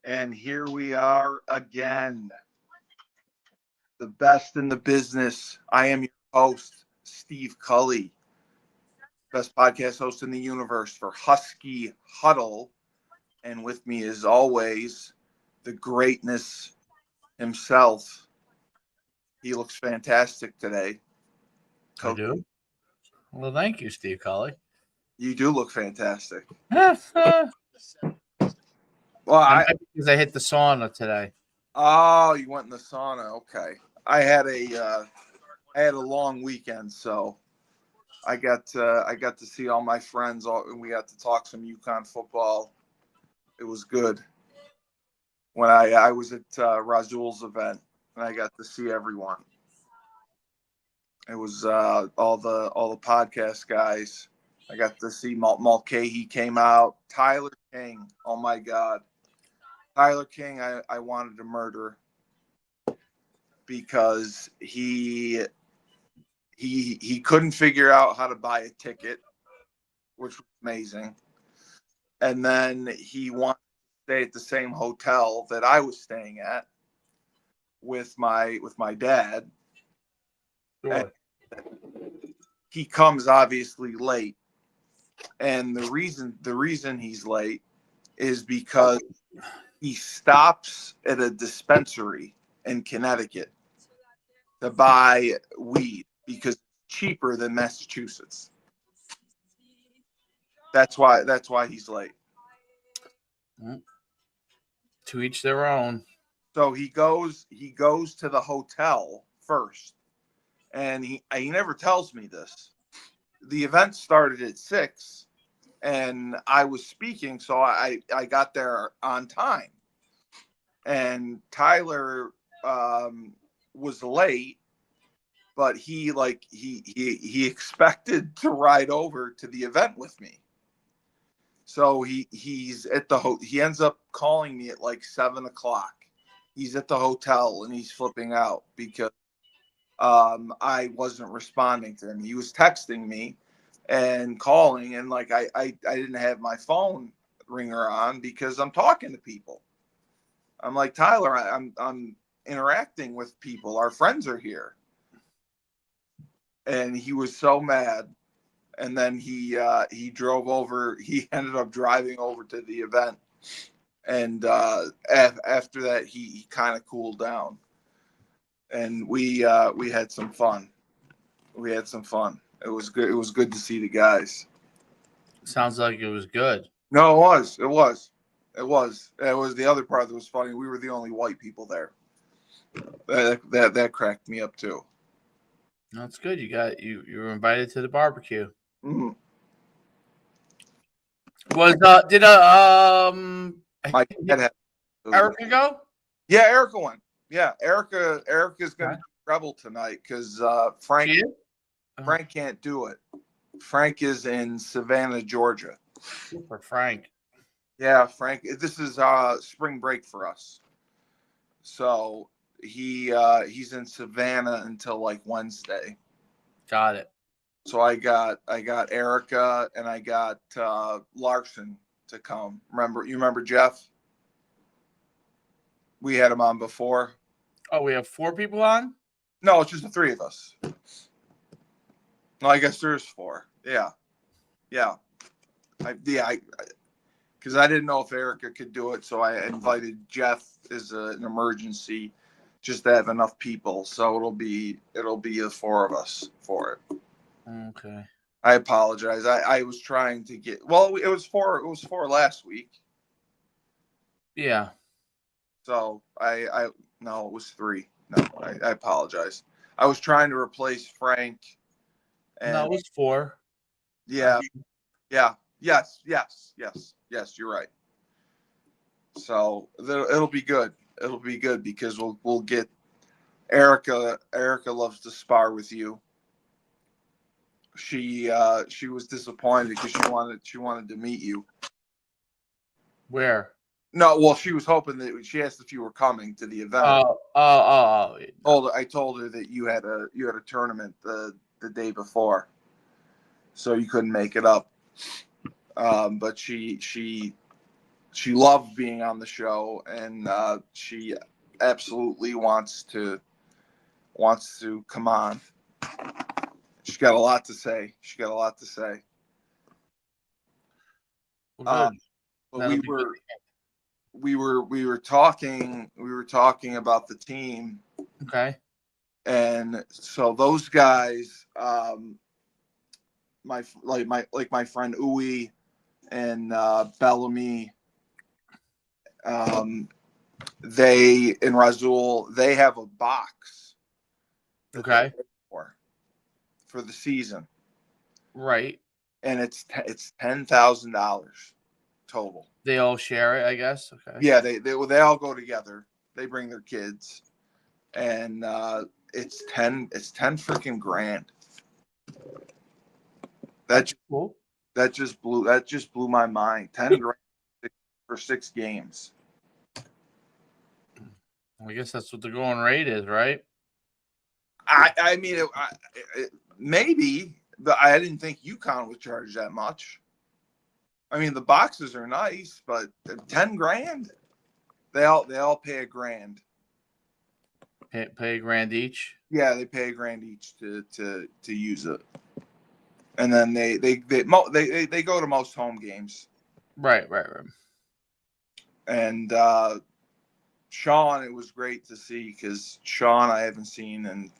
And here we are again, the best in the business. I am your host, Steve Cully, best podcast host in the universe for Husky Huddle. And with me, as always, the greatness himself. He looks fantastic today. I Coach, do. Well, thank you, Steve Colley. you do look fantastic. I'm Well, happy because I hit the sauna today. oh, you went in the sauna. Okay. I had a long weekend, so I got to see all my friends, and we got to talk some Uconn football. It was good. When I was at Razul's event, and I got to see everyone. It was all the podcast guys. I got to see Mulcahy came out. Tyler King. Oh my God, Tyler King. I wanted to murder because he couldn't figure out how to buy a ticket, which was amazing. And then he wanted to stay at the same hotel that I was staying at with my dad. And Sure. he comes obviously late. And the reason he's late is because he stops at a dispensary in Connecticut to buy weed because it's cheaper than Massachusetts. That's why he's late. Mm. To each their own. So he goes to the hotel first, and he never tells me this. The event started at 6, and I was speaking, so I got there on time. And Tyler was late, but he expected to ride over to the event with me. So he's at he ends up calling me at like 7 o'clock. He's at the hotel and he's flipping out because I wasn't responding to him. He was texting me and calling, and like I didn't have my phone ringer on because I'm talking to people. I'm like, Tyler, I'm interacting with people. Our friends are here. And he was so mad. And then he drove over. He ended up driving over to the event, and after that, he kind of cooled down, and we had some fun. We had some fun. It was good. It was good to see the guys. Sounds like it was good. No, it was. It was. It was. It was the other part that was funny. We were the only white people there. That cracked me up too. That's good. You were invited to the barbecue. Mm-hmm. Was did I My think dad had. Erica go? Yeah, Erica went. Yeah, Erica's going Okay. to rebel tonight because She is? Oh, Frank can't do it. Frank is in Savannah, Georgia. for Frank. Yeah, Frank. This is spring break for us, so he's in Savannah until like Wednesday. Got it. So I got Erica and I got Larson to come. You remember Jeff? We had him on before. Oh, we have 4 people on? No, it's just the three of us. No, I guess there's four. Yeah, yeah, I because I didn't know if Erica could do it, so I invited Jeff as an emergency, just to have enough people. So it'll be the four of us for it. Okay. I apologize. I was trying to get well. It was four last week. Yeah. So I no, it was three. No, I apologize. I was trying to replace Frank, No, and it was 4. Uh, yeah, yeah, yes. You're right. So it'll be good. It'll be good because we'll get Erica. Erica loves to spar with you. She was disappointed because she wanted to meet you. Where? No, well, she was hoping that she asked if you were coming to the event. Oh. I told her that you had a tournament the day before, so you couldn't make it up. But she she loved being on the show, and she absolutely wants to come on. She's got a lot to say. Well, Uh, good. but That'll be good. we were talking about the team, Okay. and so those guys, my friend Uwe and Bellamy, they and Razul, they have a box that they're Okay. paying for the season, Right. and it's $10,000 total. They all share it, I guess. Okay. Yeah, they all go together. They bring their kids, and it's 10 freaking grand. That's cool. That just blew my mind. 10 grand for 6 games. I guess that's what the going rate is, right? I mean, maybe, but I didn't think UConn would charge that much. I mean, the boxes are nice, but 10 grand? They all pay a grand. Pay a grand each. Yeah, they pay a grand each to use it, and then they go to most home games. Right. And Sean, it was great to see, because Sean I haven't seen in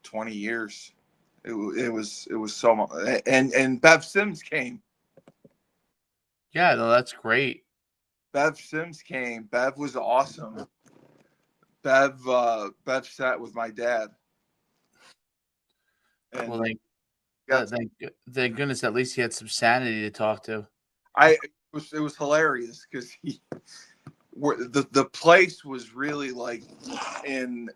20 years. It was so much, and Bev Sims came. Yeah, no, that's great. Bev Sims came. Bev was awesome. Bev sat with my dad. And Well, thank goodness at least he had some sanity to talk to. it was hilarious, because the place was really like in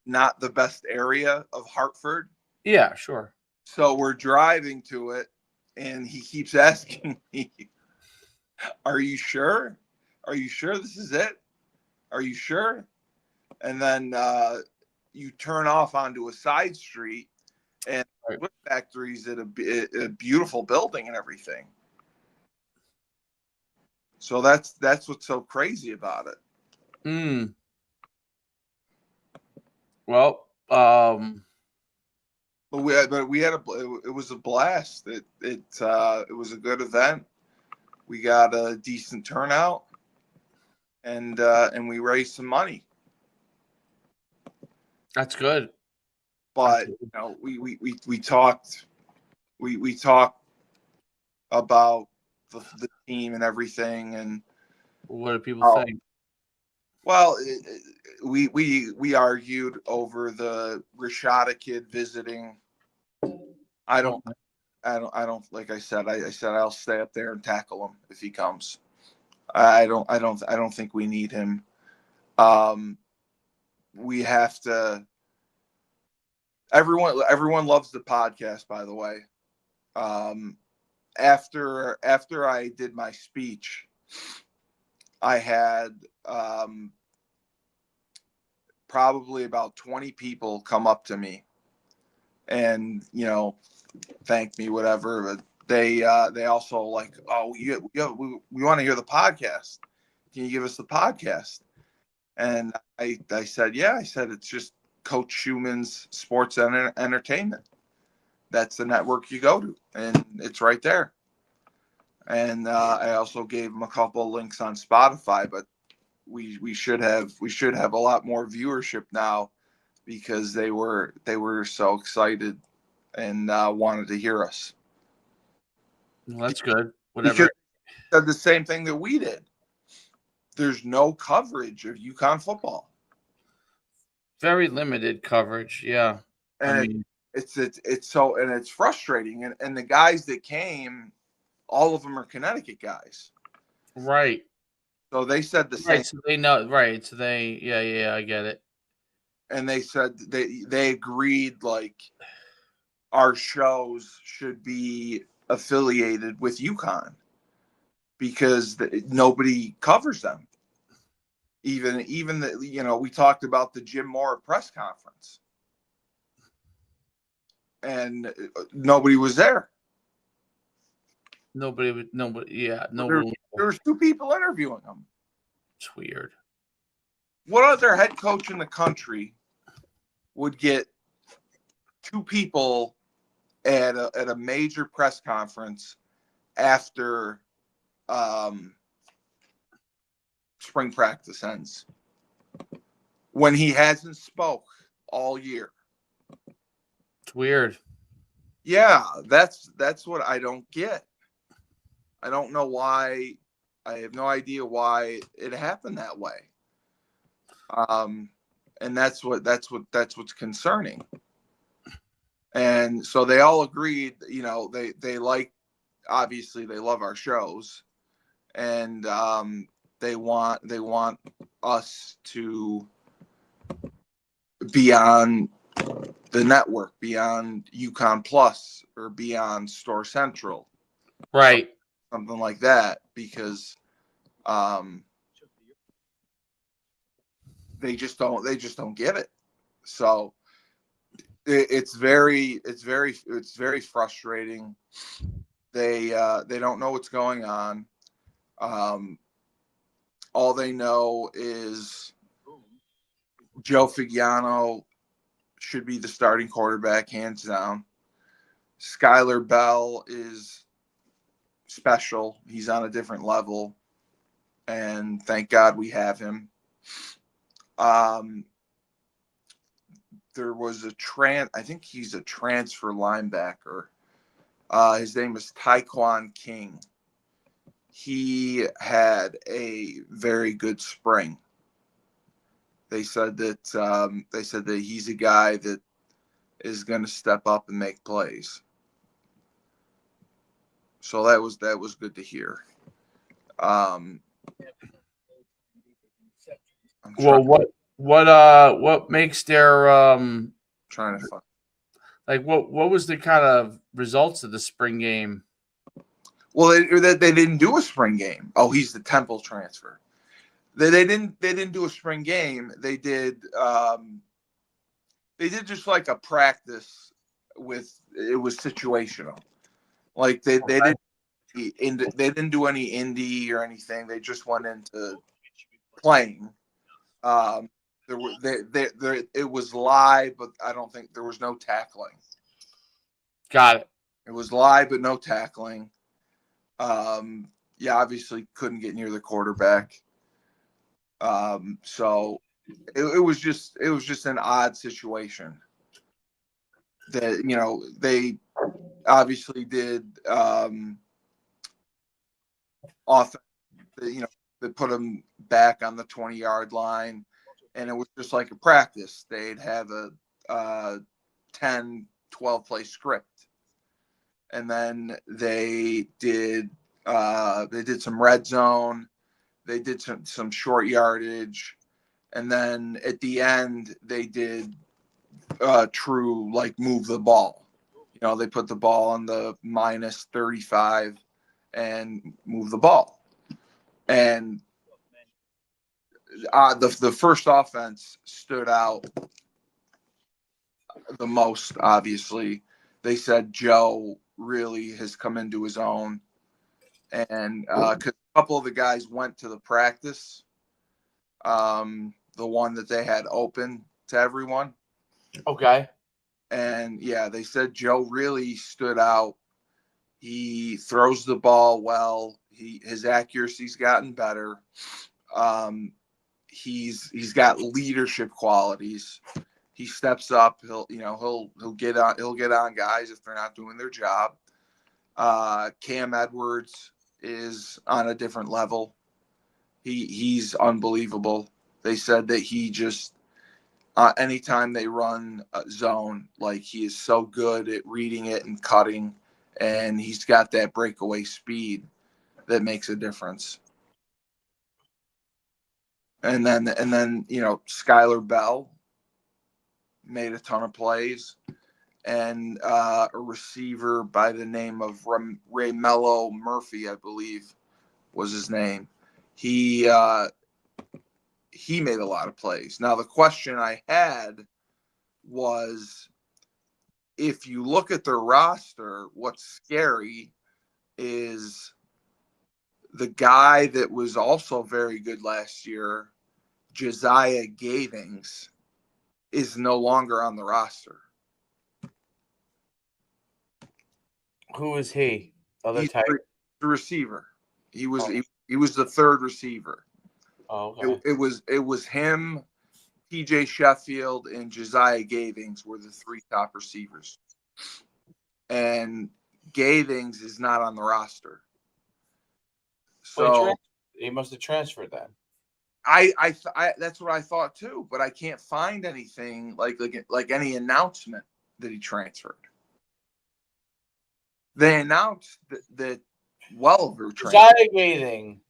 not the best area of Hartford. Yeah, sure. So we're driving to it, and he keeps asking me, "Are you sure? Are you sure this is it? Are you sure?" And then you turn off onto a side street, and Right. Whip Factory's at a beautiful building and everything. So that's what's so crazy about it. Well, But we had it was a blast. It was a good event. We got a decent turnout, and we raised some money. that's good. But we talked about the team and everything, and What do people think? Well, we argued over the Rashada kid visiting. I don't, like I said, I said I'll stay up there and tackle him if he comes. I don't think we need him. We have to. Everyone loves the podcast, by the way. After I did my speech, I had probably about 20 people come up to me and thank me, whatever. But they also like, "Oh, we want to hear the podcast. Can you give us the podcast?" And I said, "Yeah." I said, "It's just Coach Schuman's Sports and Entertainment. That's the network you go to, and it's right there." And I also gave them a couple of links on Spotify, but we should have a lot more viewership now, because they were so excited and wanted to hear us. Well, that's good. Whatever. Because they said the same thing that we did. There's no coverage of UConn football. Very limited coverage. Yeah. And it's frustrating. And the guys that came, all of them are Connecticut guys. Right. So they said the same. So they know. Right. So yeah, I get it. And they said they agreed, like, our shows should be affiliated with UConn, because nobody covers them. Even we talked about the Jim Moore press conference, and nobody was there. Nobody. Yeah. Nobody. There's two people interviewing him. It's weird. What other head coach in the country would get two people at a major press conference after spring practice ends when he hasn't spoke all year? It's weird. Yeah, that's what I don't get. I don't know why. I have no idea why it happened that way. And that's what's concerning. And so they all agreed, they like, obviously they love our shows, and they want us to be on the network, be on Uconn Plus or be on Store Central, Right. something like that, because they just don't get it. So it's very frustrating. They don't know what's going on. All they know is Joe Figiano should be the starting quarterback, hands down. Skylar Bell is special. He's on a different level, and thank God we have him. There was I think he's a transfer linebacker. His name is Tyquan King. He had a very good spring. They said that he's a guy that is going to step up and make plays. So that was good to hear. What makes their trying to find, like what was the kind of results of the spring game? Well, they didn't do a spring game. Oh, he's the Temple transfer. They didn't do a spring game. They did just like a practice it was situational. Like they didn't do any indie or anything. They just went into playing. It was live, but I don't think there was no tackling. Got it. It was live, but no tackling. Obviously couldn't get near the quarterback. So it was just an odd situation that, they obviously did, often, they put them back on the 20-yard line, and it was just like a practice. They'd have a 10, 12 play script. And then they did some red zone. They did some short yardage. And then at the end, they did true, like, move the ball. They put the ball on the minus 35 and move the ball. And the first offense stood out the most, obviously. They said Joe really has come into his own. And because a couple of the guys went to the practice, the one that they had open to everyone. Okay. And they said Joe really stood out. He throws the ball well. His accuracy's gotten better. He's got leadership qualities. He steps up. He'll get on guys if they're not doing their job. Cam Edwards is on a different level. He's unbelievable. They said that he just anytime they run a zone, like, he is so good at reading it and cutting, and he's got that breakaway speed that makes a difference. And then Skylar Bell made a ton of plays, and a receiver by the name of Raymello Murphy, I believe was his name. He made a lot of plays. Now, the question I had was, if you look at their roster, what's scary is the guy that was also very good last year, Josiah Gavings, is no longer on the roster. Who is he? He's the receiver. He was the third receiver. Oh, okay. It was him, PJ Sheffield, and Josiah Gavings were the three top receivers. And Gavings is not on the roster. So he must have transferred then. I that's what I thought too, but I can't find anything like any announcement that he transferred. They announced that Welver transferred. Gaving.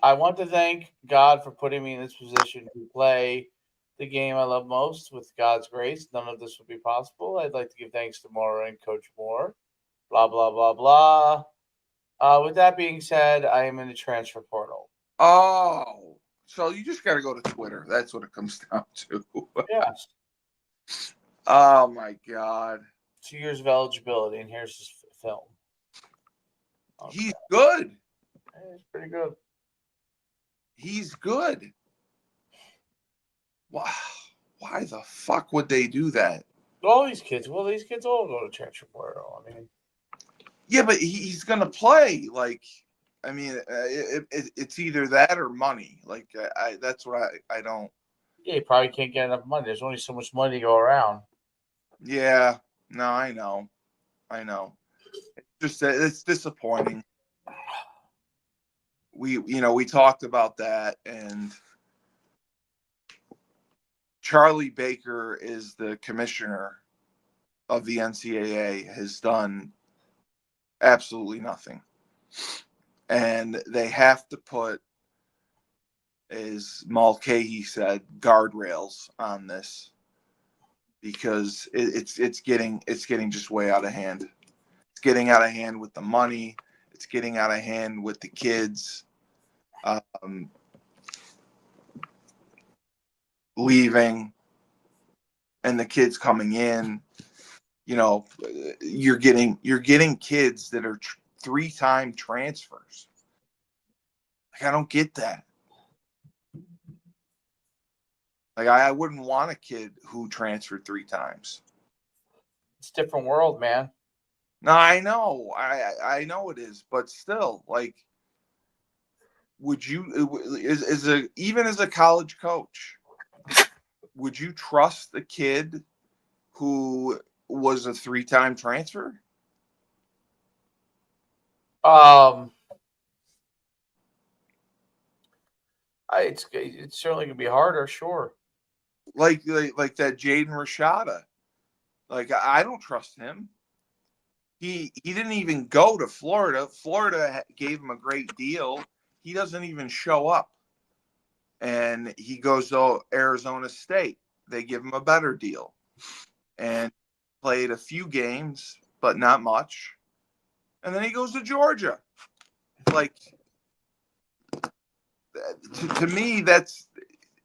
I want to thank God for putting me in this position to play the game I love most. With God's grace, none of this would be possible. I'd like to give thanks to Maura and Coach Moore. Blah, blah, blah, blah. With that being said, I am in the transfer portal. Oh, so you just got to go to Twitter. That's what it comes down to. Yes. Oh, my God. 2 years of eligibility, and here's his film. Okay. He's good. He's pretty good. He's good. Wow. Why the fuck would they do that? All these kids all go to transfer portal. I mean, yeah, but he's gonna play. Like, I mean, it's either that or money. Like, that's what I don't. Yeah, you probably can't get enough money. There's only so much money to go around. Yeah, no, I know. It's disappointing. We talked about that, and Charlie Baker is the commissioner of the NCAA, has done absolutely nothing. And they have to put, as Mulcahy said, guardrails on this, because it's getting just way out of hand. It's getting out of hand with the money. It's getting out of hand with the kids leaving and the kids coming in. You're getting kids that are 3-time transfers. Like, I don't get that. Like, I wouldn't want a kid who transferred 3 times. It's a different world, man. No, I know. I know it is, but still, like, would you, even as a college coach, would you trust the kid who was a 3-time transfer? It's certainly gonna be harder, sure. Like that Jaden Rashada. Like, I don't trust him. He didn't even go to Florida. Florida gave him a great deal. He doesn't even show up. And he goes to Arizona State. They give him a better deal. And played a few games, but not much. And then he goes to Georgia. Like, to me, that's,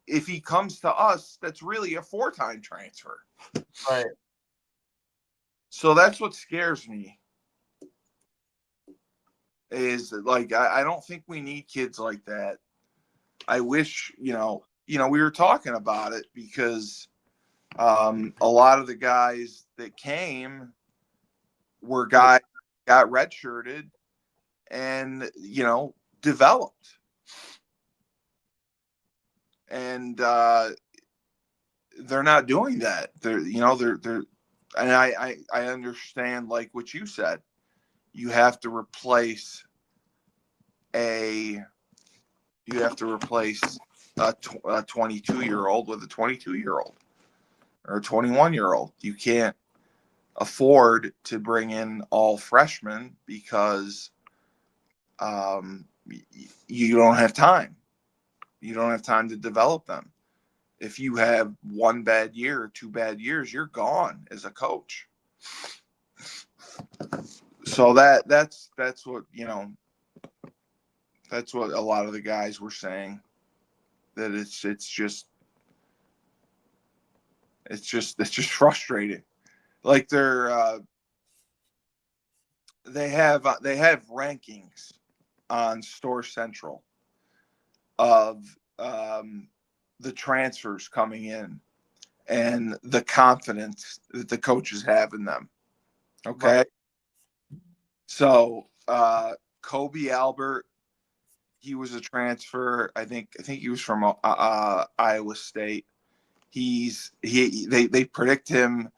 if he comes to us, that's really a 4-time transfer. Right. So that's what scares me. Is like, I don't think we need kids like that. I wish, we were talking about it, because a lot of the guys that came were guys that got redshirted and, developed. And they're not doing that. They're and I understand, like what you said, you have to replace a 22-year-old with a 22-year-old or a 21-year-old. You can't afford to bring in all freshmen, because you don't have time. You don't have time to develop them. If you have 1 bad year or 2 bad years, you're gone as a coach. So that's what, that's what a lot of the guys were saying, that it's just frustrating. Like, they have rankings on Store Central of the transfers coming in and the confidence that the coaches have in them. Okay. Right. So Kobe Albert, he was a transfer. I think he was from Iowa State. They predict him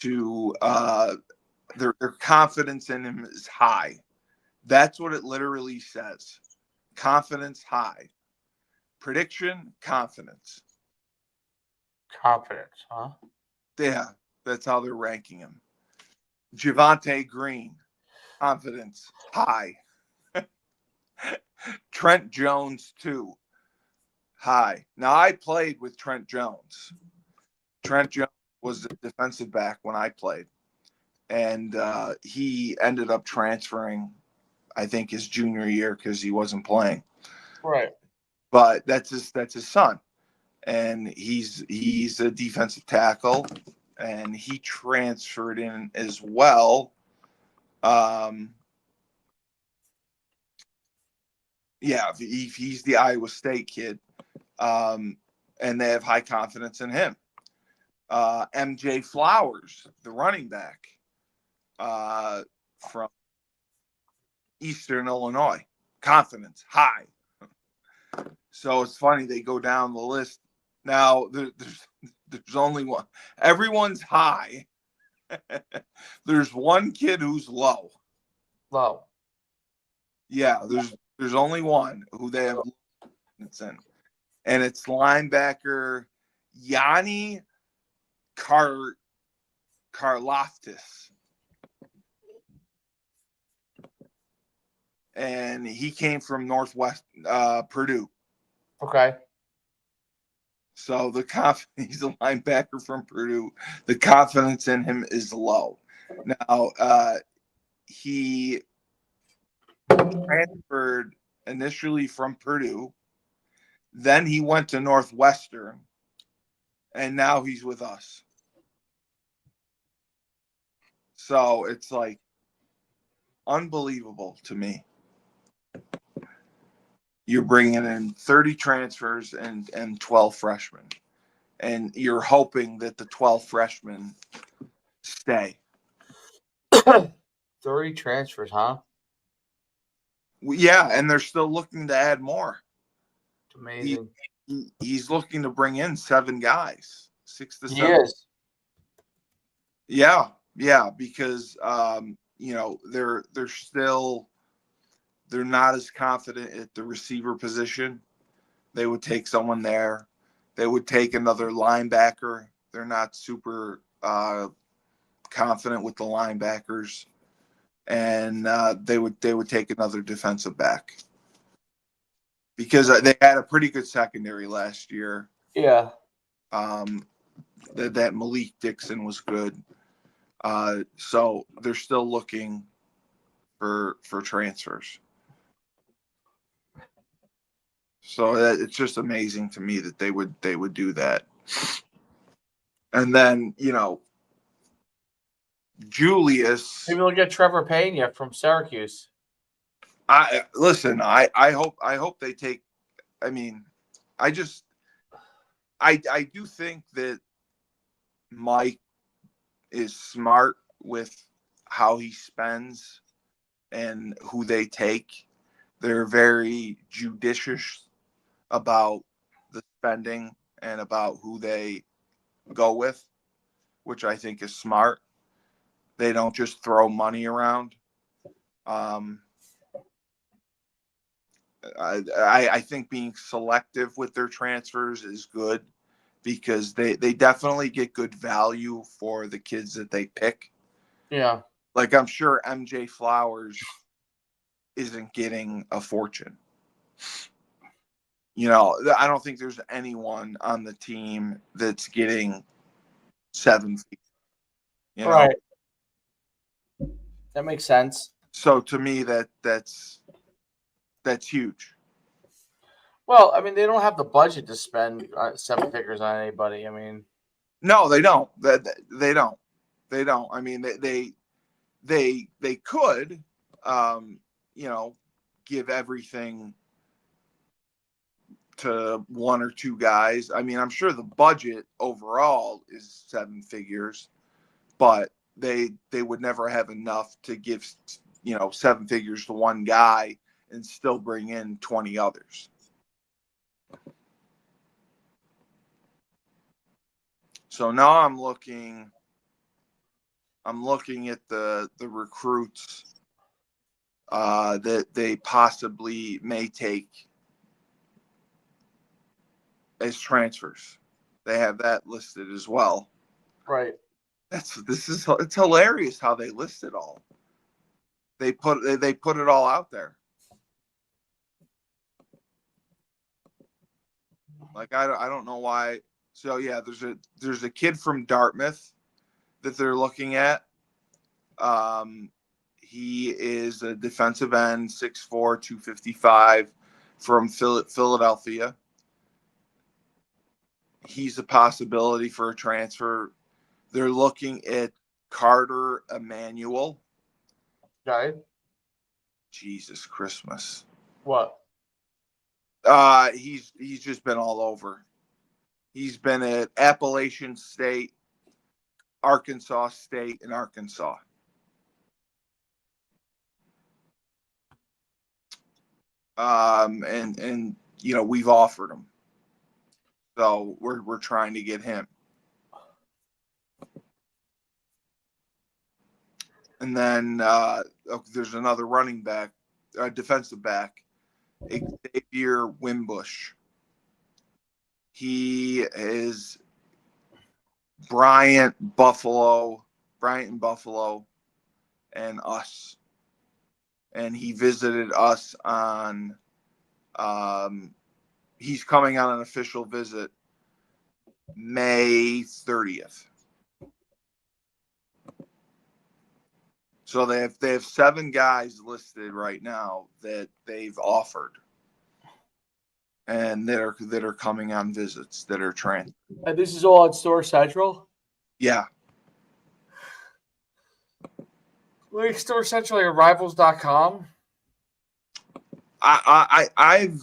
to their confidence in him is high. That's what it literally says. Confidence high. Prediction, confidence. Confidence, huh? Yeah, that's how they're ranking him. Javonte Green, confidence high. Trent Jones, too, high. Now, I played with Trent Jones. Trent Jones was the defensive back when I played. And he ended up transferring, I think, his junior year because he wasn't playing. Right. But that's his son. And he's a defensive tackle. And he transferred in as well. Yeah, he's the Iowa State kid, and they have high confidence in him. MJ Flowers, the running back from Eastern Illinois, confidence high. So it's funny they go down the list. Now there's only one. Everyone's high. There's one kid who's low. Low. Yeah, there's only one who they have confidence in. And it's linebacker Yanni Karlaftis. And he came from Northwest Purdue. Okay. So he's a linebacker from Purdue. The confidence in him is low. Now, he transferred initially from Purdue. Then he went to Northwestern. And now he's with us. So it's like unbelievable to me. You're bringing in 30 transfers and 12 freshmen. And you're hoping that the 12 freshmen stay. 30 transfers, huh? Yeah, and they're still looking to add more. It's amazing. He's looking to bring in 7 guys, 6 to 7. He is. Yeah, because they're not as confident at the receiver position. They would take someone there. They would take another linebacker. They're not super confident with the linebackers, and they would take another defensive back because they had a pretty good secondary last year. Yeah. That Malik Dixon was good. So they're still looking for transfers. So it's just amazing to me that they would do that. And then, Julius. Maybe they'll get Trevor Pena from Syracuse. I hope they take. I mean, I do think that Mike is smart with how he spends and who they take. They're very judicious about the spending and about who they go with, which I think is smart. They don't just throw money around. I think being selective with their transfers is good because they definitely get good value for the kids that they pick. Yeah. Like I'm sure MJ Flowers isn't getting a fortune. I don't think there's anyone on the team that's getting 7 feet. Right. That makes sense. So to me, that's huge. Well, I mean, they don't have the budget to spend 7 figures on anybody. I mean, no, they don't. They don't. I mean, they could, give everything to one or two guys. I mean, I'm sure the budget overall is 7 figures, but they would never have enough to give 7 figures to one guy and still bring in 20 others. So now I'm looking at the recruits that they possibly may take as transfers. They have that listed as well. Right. It's hilarious how they list it all. They put it all out there. Like I don't know why. So yeah, there's a kid from Dartmouth that they're looking at. He is a defensive end, 6'4", 255, from Philadelphia. He's a possibility for a transfer. They're looking at Carter Emmanuel. Okay. Jesus Christmas. What? He's just been all over. He's been at Appalachian State, Arkansas State, and Arkansas. And we've offered him, so we're trying to get him. And then there's another running back, defensive back, Xavier Wimbush. He is Bryant, Buffalo, and us. And he visited us on, he's coming on an official visit May 30th. So they have 7 guys listed right now that they've offered, and that are coming on visits that are transferred. And this is all at Store Central? Yeah. Like Store Central or Rivals.com? I've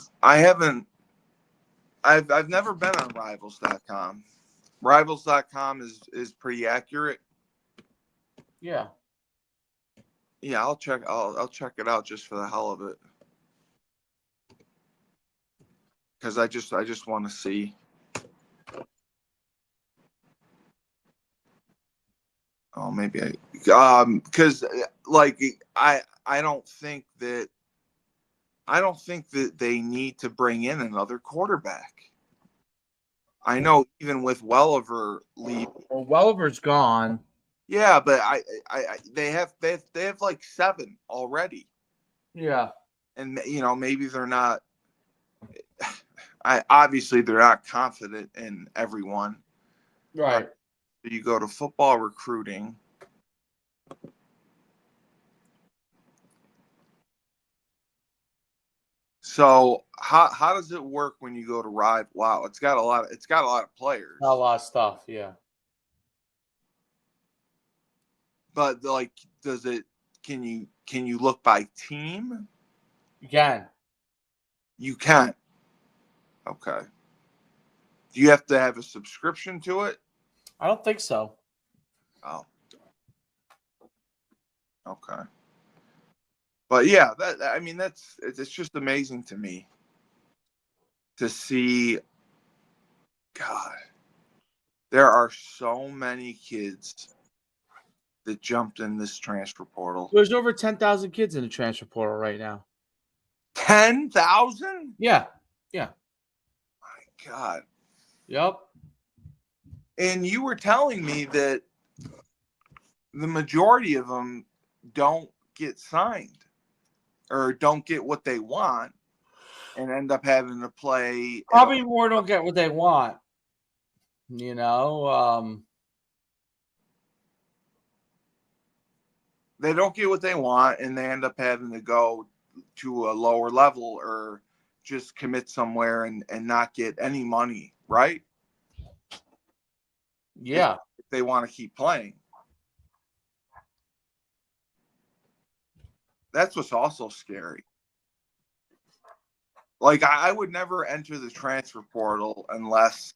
never been on Rivals.com. Rivals.com is pretty accurate. Yeah. Yeah, I'll check it out just for the hell of it. Because I just want to see. Oh, maybe because I don't think that they need to bring in another quarterback. I know even with Welliver leaving. Well, Welliver's gone. Yeah, but they have like 7 already. Yeah. And maybe they're not. Obviously they're not confident in everyone. Right. You go to football recruiting. So how does it work when you go to Rive? Wow, it's got a lot of players. A lot of stuff, yeah. But can you look by team? You can. You can. Okay. Do you have to have a subscription to it? I don't think so. Oh. Okay. But yeah, it's just amazing to me to see. God, there are so many kids that jumped in this transfer portal. There's over 10,000 kids in the transfer portal right now. 10,000? Yeah. Yeah. My God. Yep. And you were telling me that the majority of them don't get signed or don't get what they want and end up having to play. Probably more don't get what they want. They don't get what they want, and they end up having to go to a lower level or just commit somewhere and not get any money, right? Yeah. If they want to keep playing. That's what's also scary. Like I would never enter the transfer portal unless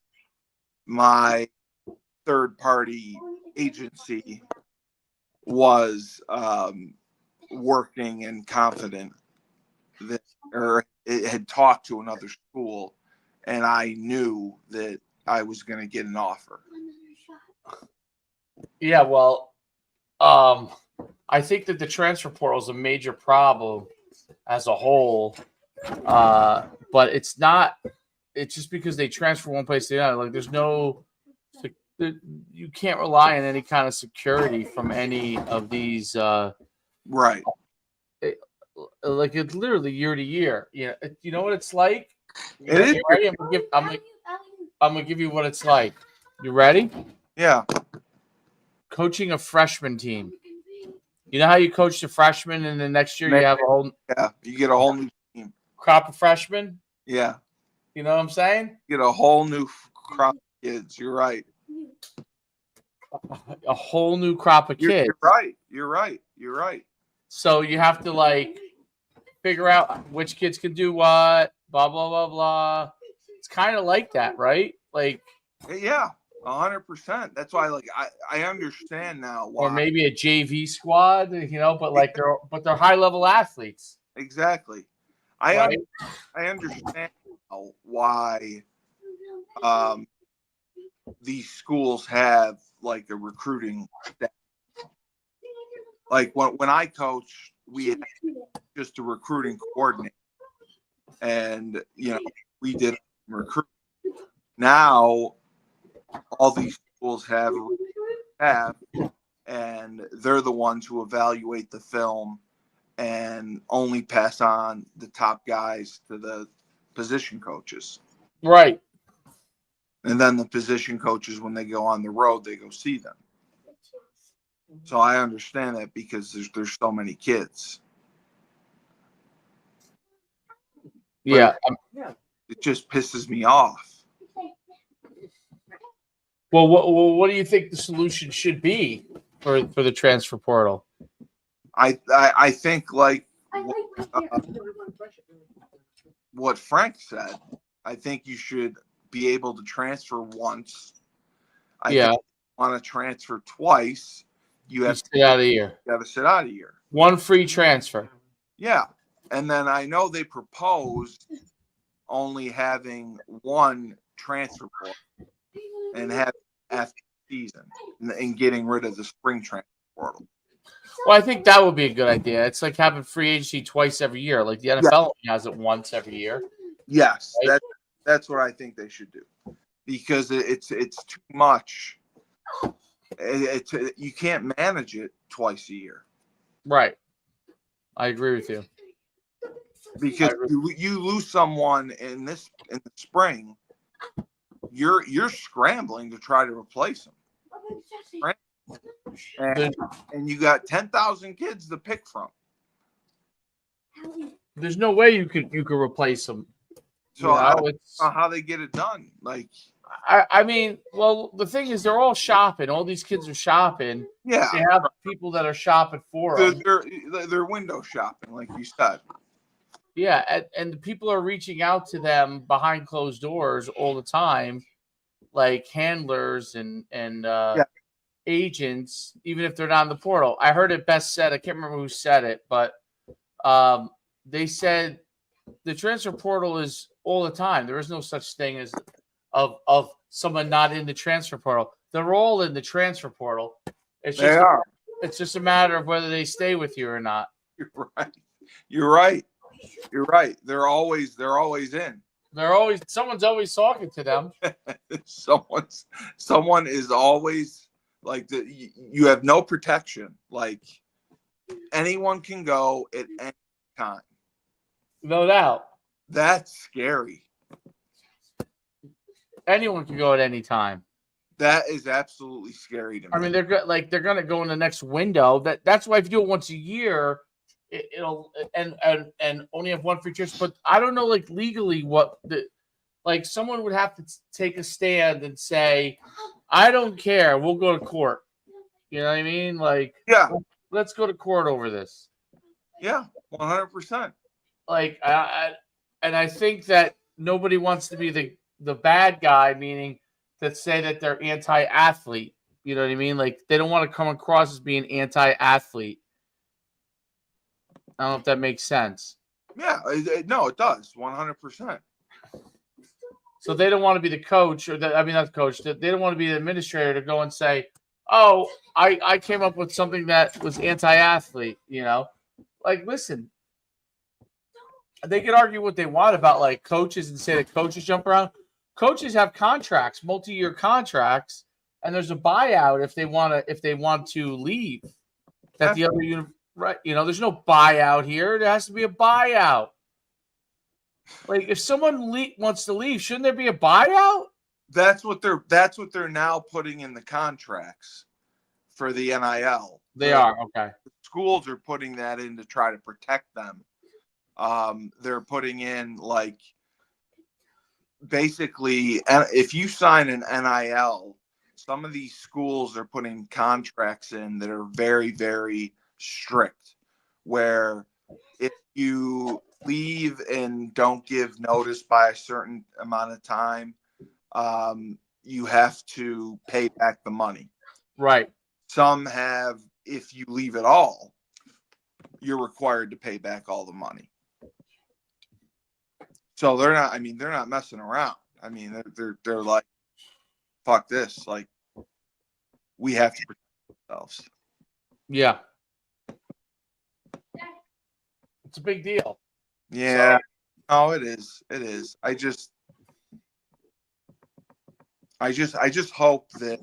my third party agency was working and confident that, or it had talked to another school, and I knew that I was going to get an offer. Yeah, well, I think that the transfer portal is a major problem as a whole, but it's not. It's just because they transfer one place to the other. Like, there's no, you can't rely on any kind of security from any of these. Right. Like, it's literally year to year. You know what it's like. It is. You ready? I'm gonna give you what it's like. You ready? Yeah. Coaching a freshman team. You know how you coach the freshmen, and the next year you have a whole you get a whole new team, crop of freshmen. Yeah. You know what I'm saying? You get a whole new crop of kids. You're right. A whole new crop of kids. You're right. So you have to like figure out which kids can do what. Blah blah blah blah. It's kind of like that, right? Like, yeah. 100%. That's why, like, I understand now why. Or maybe a JV squad, but like they're high level athletes. Exactly. Right? I understand now why these schools have like a recruiting staff. Like when I coached, we had just a recruiting coordinator, and we did recruit. Now all these schools have staff, and they're the ones who evaluate the film and only pass on the top guys to the position coaches. Right. And then the position coaches, when they go on the road, they go see them. So I understand that because there's so many kids. Yeah. It just pisses me off. Well, what do you think the solution should be for the transfer portal? I think like what Frank said. I think you should be able to transfer once. I think if you want to transfer twice, you have to sit out of the year. You have to sit out a year. One free transfer. Yeah, and then I know they proposed only having one transfer portal and have after the season and getting rid of the spring transfer portal. Well, I think that would be a good idea. It's like having free agency twice every year. Like the NFL has it once every year. Yes, right? That's what I think they should do, because it's too much. You can't manage it twice a year. Right. I agree with you. Because you lose someone in the spring, you're scrambling to try to replace them. Right? And you got 10,000 kids to pick from. There's no way you could replace them. So how they get it done? Like, I mean, well, the thing is, they're all shopping. All these kids are shopping. Yeah, they have people that are shopping for them. They're window shopping, like you said. Yeah, and the people are reaching out to them behind closed doors all the time, like handlers and agents, even if they're not in the portal. I heard it best said. I can't remember who said it, but they said the transfer portal is all the time. There is no such thing as of someone not in the transfer portal. They're all in the transfer portal. It's just a matter of whether they stay with you or not. You're right. They're always in. Someone's always talking to them. Someone is always like you have no protection. Like anyone can go at any time. No doubt. That's scary. Anyone can go at any time. That is absolutely scary to me. I mean, they're going to go in the next window. That's why if you do it once a year, it'll and only have one free transfer. But I don't know, like legally, like someone would have to take a stand and say, "I don't care. We'll go to court." You know what I mean? Like, let's go to court over this. Yeah, 100%. Like, And I think that nobody wants to be the bad guy, meaning that say that they're anti-athlete. You know what I mean? Like they don't want to come across as being anti-athlete. I don't know if that makes sense. Yeah, no, it does 100%. So they don't want to be the coach, or not the coach. They don't want to be the administrator to go and say, "Oh, I came up with something that was anti-athlete." You know, like listen, they can argue what they want about like coaches and say that coaches jump around. Coaches have contracts, multi-year contracts, and there's a buyout if they want to leave. That the other right, there's no buyout here. There has to be a buyout. Like if someone wants to leave, shouldn't there be a buyout? That's what they're now putting in the contracts for the NIL. They are okay. Schools are putting that in to try to protect them. They're putting in like basically if you sign an NIL, some of these schools are putting contracts in that are very, very strict, where if you leave and don't give notice by a certain amount of time, you have to pay back the money. Right. Some have, if you leave at all, you're required to pay back all the money. So they're not messing around. I mean, they're like, fuck this. Like, we have to protect ourselves. Yeah. It's a big deal. Yeah. So, oh, it is. It is. I just hope that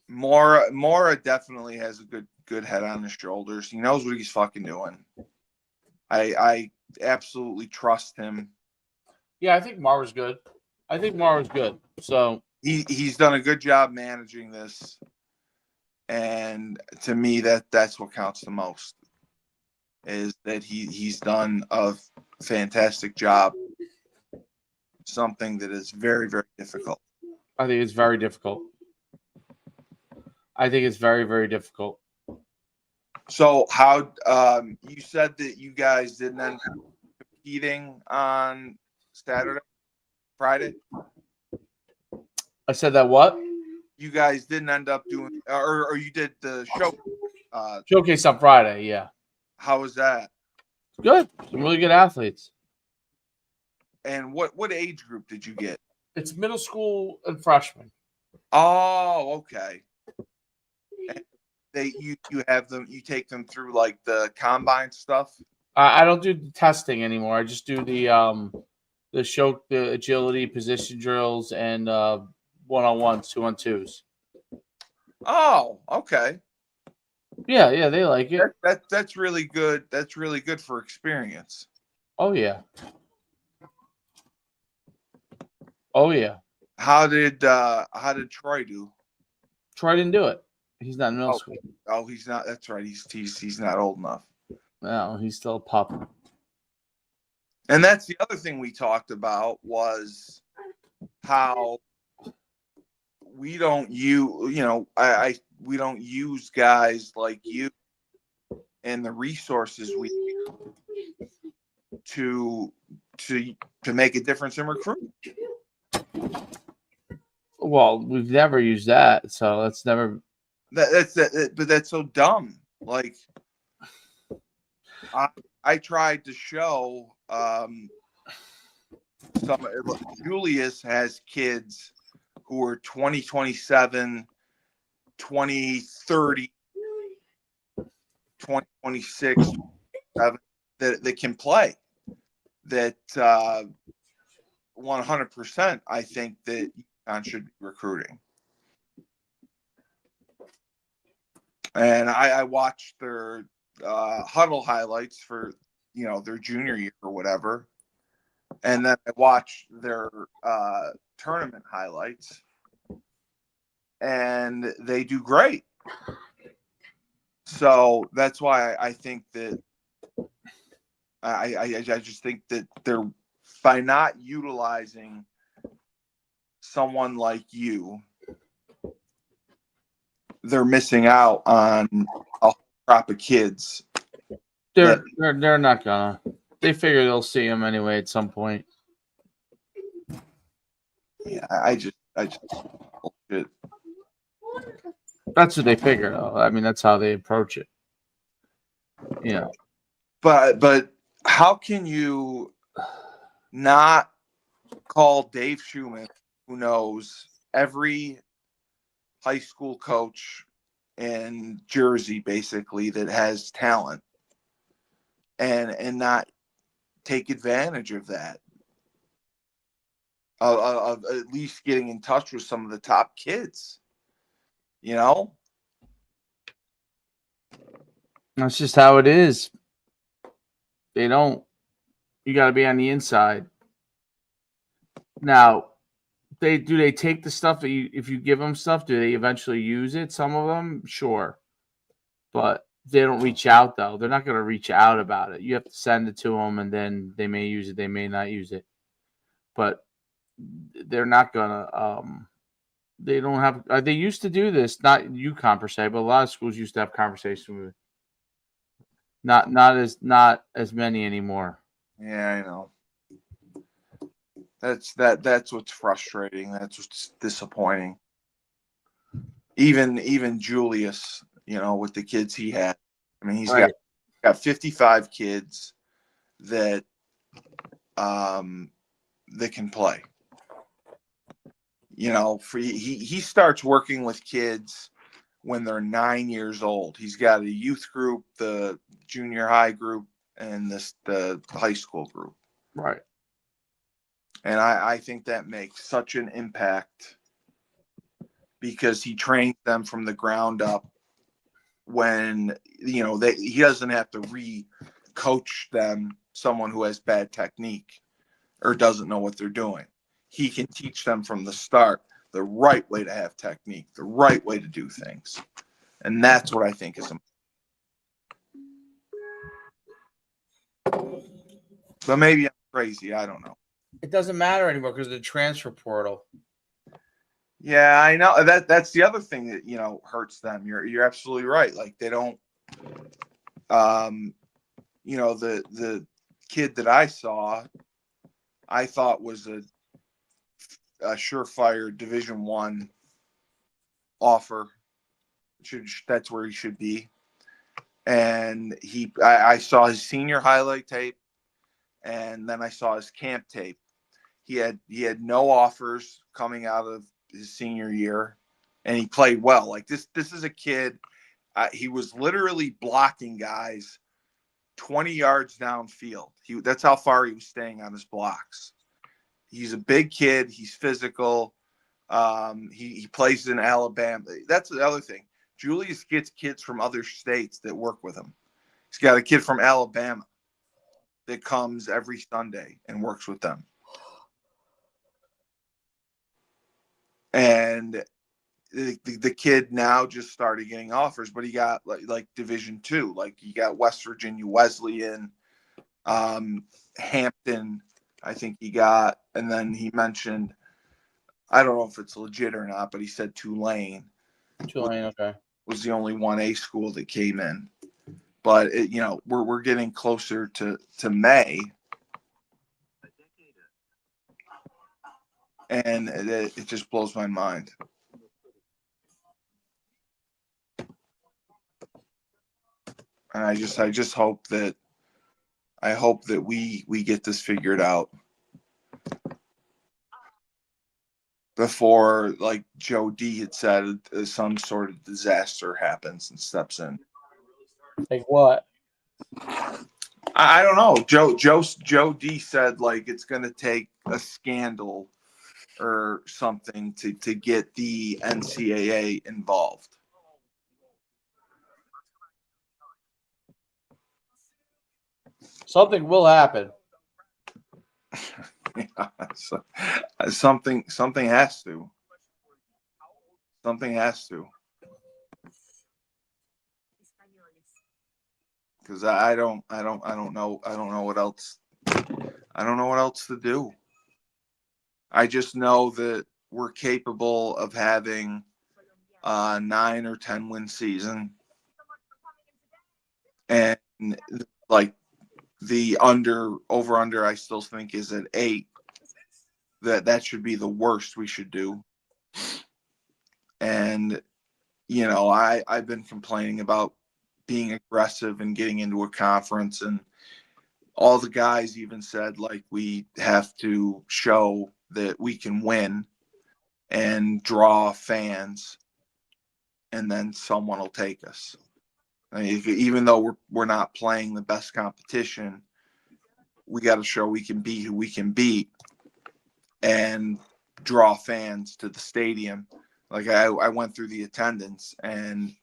Mora definitely has a good head on his shoulders. He knows what he's fucking doing. I absolutely trust him. Yeah, I think Mara's good. So he's done a good job managing this, and to me that's what counts the most. Is that he's done a fantastic job. Something that is very, very difficult. I think it's very difficult. I think it's very, very difficult. So how you said that you guys didn't end up competing on Friday? I said that what? You guys didn't end up doing, or you did the show showcase on Friday, yeah. How was that? Good. Some really good athletes. And what age group did you get? It's middle school and freshman. Oh, okay. And you have them, you take them through like the combine stuff? I don't do the testing anymore. I just do the agility, position drills, and 1-on-1s, 2-on-2s. Oh, okay. Yeah, they like it. That's really good. That's really good for experience. Oh yeah. Oh yeah. How did Troy do? Troy didn't do it. He's not in middle school. Oh, he's not. That's right. He's not old enough. No, he's still a pup. And that's the other thing we talked about was how we don't we don't use guys like you and the resources we to make a difference in recruiting. Well, we've never used that, so that's never. But that's so dumb. Like, I tried to show Julius has kids who are 2027, 2030, 2026 that can play. That 100%, I think that Uconn should be recruiting. And I watched their huddle highlights for their junior year or whatever, and then I watched their tournament highlights, and they do great. So that's why I think that I just think that they're, by not utilizing someone like you, they're missing out on a whole crop of kids. They're not gonna. They figure they'll see him anyway at some point. Yeah, I just bullshit. That's what they figure, though. I mean, that's how they approach it. You know. But how can you not call Dave Schuman, who knows every high school coach in Jersey, basically, that has talent, and not take advantage of that, of at least getting in touch with some of the top kids, you know? That's just how it is. They don't. You got to be on the inside. Now, they take the stuff that if you give them stuff, do they eventually use it? Some of them, sure, but they don't reach out though. They're not going to reach out about it. You have to send it to them, and then they may use it, they may not use it, but they're not gonna. They don't have. They used to do this, not UConn per se, but a lot of schools used to have conversations with it. Not as many anymore. Yeah, I know. That's what's frustrating. That's what's disappointing. Even Julius, with the kids he had. I mean, he's Right. got 55 kids that that can play. He starts working with kids when they're 9 years old. He's got a youth group, the junior high group, and the high school group. Right. And I think that makes such an impact because he trains them from the ground up when, he doesn't have to re-coach them, someone who has bad technique or doesn't know what they're doing. He can teach them from the start the right way to have technique, the right way to do things. And that's what I think is important. But maybe I'm crazy. I don't know. It doesn't matter anymore because of the transfer portal. Yeah, I know. That's the other thing that, hurts them. You're absolutely right. Like they don't the kid that I saw, I thought was a surefire Division I offer. That's where he should be. And I saw his senior highlight tape, and then I saw his camp tape. He had no offers coming out of his senior year, and he played well. Like this is a kid. He was literally blocking guys 20 yards downfield. That's how far he was staying on his blocks. He's a big kid. He's physical. He plays in Alabama. That's the other thing. Julius gets kids from other states that work with him. He's got a kid from Alabama that comes every Sunday and works with them. And the kid now just started getting offers, but he got like Division II. Like he got West Virginia Wesleyan, Hampton, I think he got. And then he mentioned, I don't know if it's legit or not, but he said Tulane. Tulane, okay. Was the only 1A school that came in. But we're getting closer to May, and it just blows my mind. And I just hope that we get this figured out before, like Joe D had said, some sort of disaster happens and steps in. Like what? I don't know. Joe D said like it's going to take a scandal or something to get the NCAA involved. Something will happen. Yeah, so, something has to. Something has to. Because I don't know what else. I don't know what else to do. I just know that we're capable of having a 9 or 10 win season, and like the over under I still think is at 8. That should be the worst we should do. And I've been complaining about being aggressive and getting into a conference, and all the guys even said, like, we have to show that we can win and draw fans, and then someone will take us. I mean, even though we're not playing the best competition, we got to show we can beat who we can beat and draw fans to the stadium. Like, I went through the attendance, and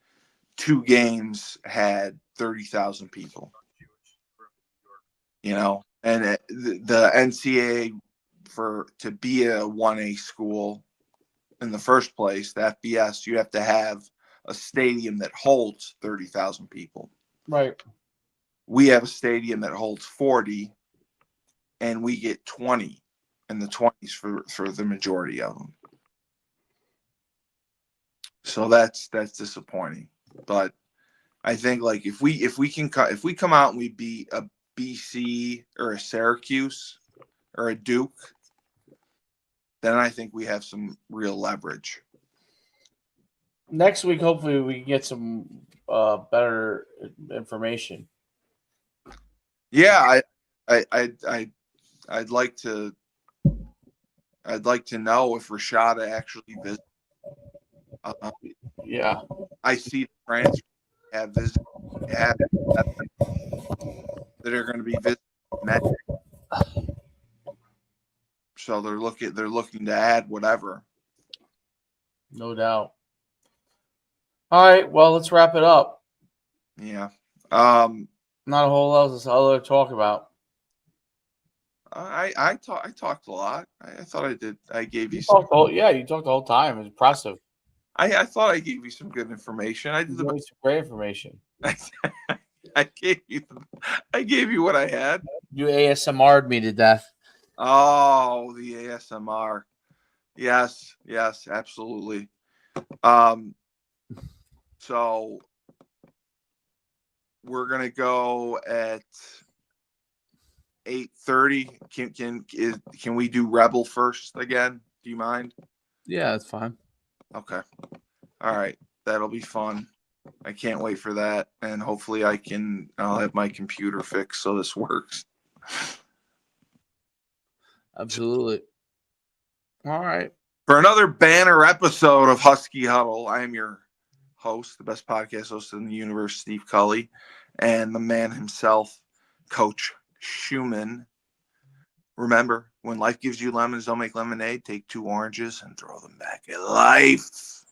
2 games had 30,000 people. And the NCAA, to be a 1A school in the first place, the FBS, you have to have a stadium that holds 30,000 people. Right. We have a stadium that holds 40, and we get 20 in the 20s for the majority of them. So that's disappointing. But I think, like, if we come out and we beat a BC or a Syracuse or a Duke, then I think we have some real leverage. Next week, hopefully, we can get some better information. Yeah, I'd like to know if Rashada actually visits. Yeah, I see the transfer have that are going to be visiting. So they're looking to add whatever. no doubt. All right, well, let's wrap it up. Yeah. Not a whole lot to talk about. I talked a lot. I thought I did. I gave you some. You talked the whole time. It was impressive. I thought I gave you some good information. I did some great information. I gave you what I had. You ASMR'd me to death. Oh, the ASMR. Yes, absolutely. So we're gonna go at 8:30. Can we do Rebel first again? Do you mind? Yeah, that's fine. Okay. All right. That'll be fun. I can't wait for that. And hopefully I'll have my computer fixed so this works. Absolutely. All right. For another banner episode of Husky Huddle, I am your host, the best podcast host in the universe, Steve Cully, and the man himself, Coach Schuman. Remember, when life gives you lemons, don't make lemonade. Take 2 oranges and throw them back at life.